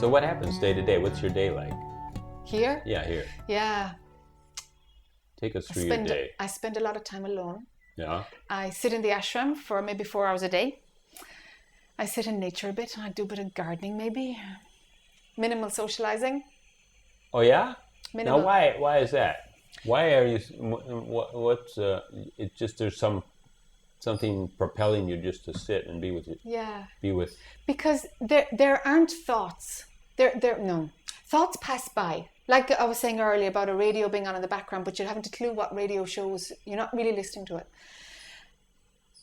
So what happens day to day? What's your day like? Here? Yeah, here. Yeah. Take us through your day. I spend a lot of time alone. Yeah. I sit in the ashram for maybe 4 hours a day. I sit in nature a bit. I do a bit of gardening maybe. Minimal socializing. Oh yeah? Minimal. Now why is that? Why are you, what's, it's just there's something propelling you just to sit and be with you. Yeah. Be with. Because there aren't thoughts. No. Thoughts pass by. Like I was saying earlier about a radio being on in the background, but you haven't a clue what radio shows. You're not really listening to it.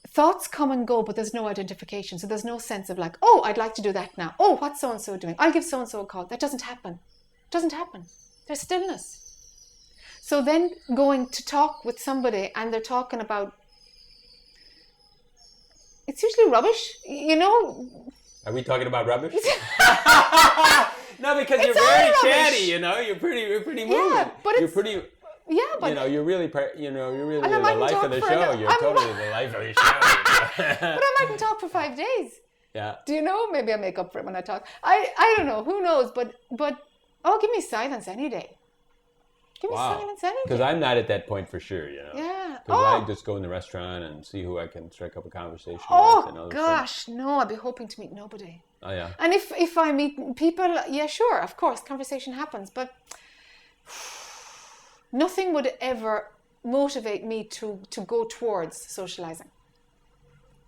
Thoughts come and go, but there's no identification. So there's no sense of like, oh, I'd like to do that now. Oh, what's so-and-so doing? I'll give so-and-so a call. That doesn't happen. It doesn't happen. There's stillness. So then going to talk with somebody and they're talking about, it's usually rubbish, you know. Are we talking about rubbish? No, because you're It's very all rubbish. chatty, you know. You're pretty moving. Yeah, but you're it's- pretty. Yeah, but You know, you're really And I the mightn't life talk of the for show. an- You're I'm- totally the life of the show. but I mightn't talk for 5 days. Yeah. Do you know? Maybe I make up for it when I talk. I don't know. Who knows? But oh, give me silence any day. Give me silence any day. Because I'm not at that point for sure, you know. Yeah. Because Oh. I just go in the restaurant and see who I can strike up a conversation with. And Oh all gosh, no! I'd be hoping to meet nobody. Oh yeah. And if I meet people, yeah, sure, of course, conversation happens. But nothing would ever motivate me to go towards socializing.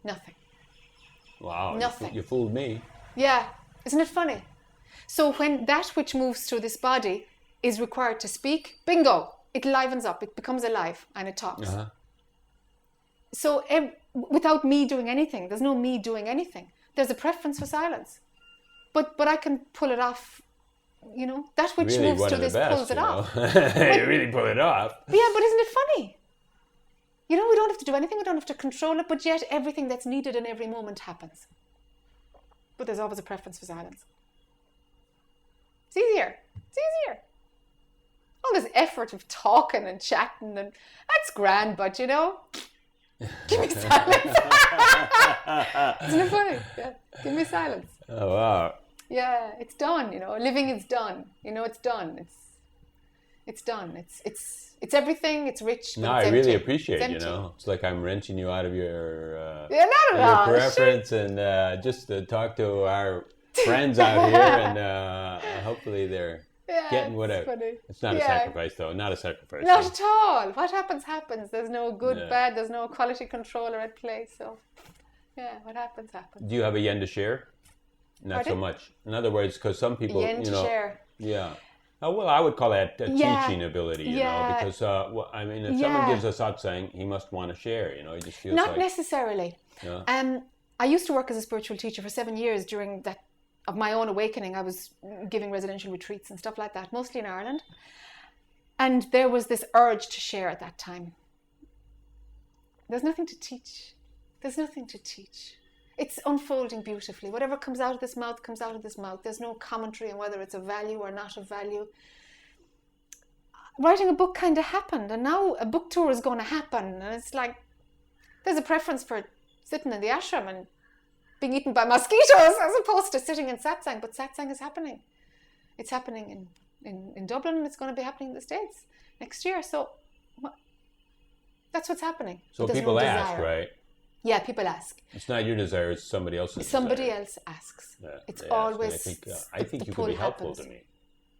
Nothing. Wow. Nothing. You fooled me. Yeah, isn't it funny? So when that which moves through this body is required to speak, bingo, it livens up, it becomes alive and it talks. Uh-huh. So without me doing anything, there's no me doing anything. There's a preference for silence. But I can pull it off, you know, that which Really moves one through of the this best, pulls it you know? off. You really pull it off. Yeah, but isn't it funny? You know, we don't have to do anything, we don't have to control it, but yet everything that's needed in every moment happens. But there's always a preference for silence. It's easier. It's easier. All this effort of talking and chatting, and that's grand, but you know, give me silence. Isn't it funny? Yeah, give me silence. Oh wow. Yeah, it's done. You know, living is done. You know, it's done. It's done. It's everything. It's rich. But No, it's I really empty. appreciate, It's you empty. know. It's like I'm wrenching you out of your Yeah, not at all. your preference and just to talk to our friends out here and hopefully they're Yeah, getting what it's I... funny. It's not a Yeah. sacrifice though, not a sacrifice. Not at all. What happens, happens. There's no good, Yeah. bad. There's no quality controller at play. So, yeah, what happens, happens. Do you have a yen to share? Not so Pardon? much. In other words, because some people, Yen you to know... share. Yeah. Well, I would call that a Yeah. teaching ability, you know, Yeah. because, I mean, if someone Yeah. gives a satsang, he must want to share, you know, he just feels Not like... necessarily. Yeah. I used to work as a spiritual teacher for 7 years during that of my own awakening. I was giving residential retreats and stuff like that, mostly in Ireland. And there was this urge to share at that time. There's nothing to teach. There's nothing to teach. It's unfolding beautifully. Whatever comes out of this mouth comes out of this mouth. There's no commentary on whether it's of value or not of value. Writing a book kind of happened, and now a book tour is going to happen. And it's like, there's a preference for sitting in the ashram and being eaten by mosquitoes as opposed to sitting in satsang. But satsang is happening. It's happening in Dublin, and it's going to be happening in the States next year. So that's what's happening. So But there's people no ask, desire. right? Yeah, people ask. It's not your desire, it's somebody else's Somebody desire. else asks. Yeah, It's they ask. And always I think the you pull could be helpful happens. to me,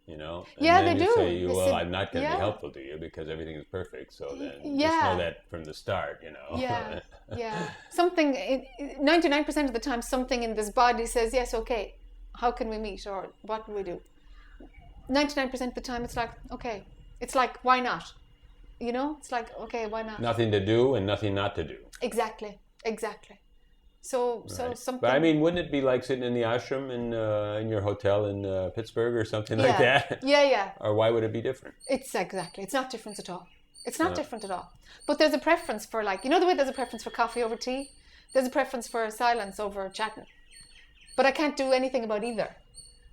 you know? And Yeah, then they you do. say, They well, say, I'm not going to yeah. be helpful to you because everything is perfect. So then just Yeah. know that from the start, you know? Yeah, yeah. 99% of the time, something in this body says, yes, okay, how can we meet? Or what can we do? 99% of the time, it's like, okay. It's like, why not? You know? It's like, okay, why not? Nothing to do and nothing not to do. Exactly. So Right. something... But I mean, wouldn't it be like sitting in the ashram in your hotel in Pittsburgh or something like that? Yeah. Or why would it be different? It's not different at all. It's not different at all. But there's a preference for, like, you know the way there's a preference for coffee over tea? There's a preference for silence over chatting. But I can't do anything about either.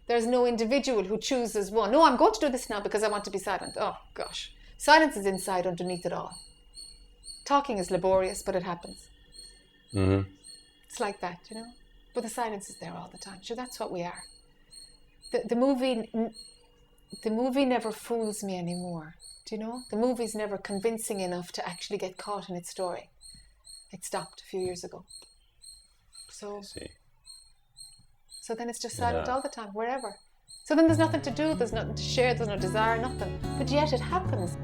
There's no individual who chooses one. No, I'm going to do this now because I want to be silent. Oh, gosh. Silence is inside underneath it all. Talking is laborious, but it happens. Mm-hmm. It's like that, you know? But the silence is there all the time. Sure, that's what we are. the movie never fools me anymore. Do you know? The movie's never convincing enough to actually get caught in its story. It stopped a few years ago. So, I see. so then it's just silent Yeah. all the time, wherever. So then there's nothing to do, there's nothing to share, there's no desire, nothing. But yet it happens.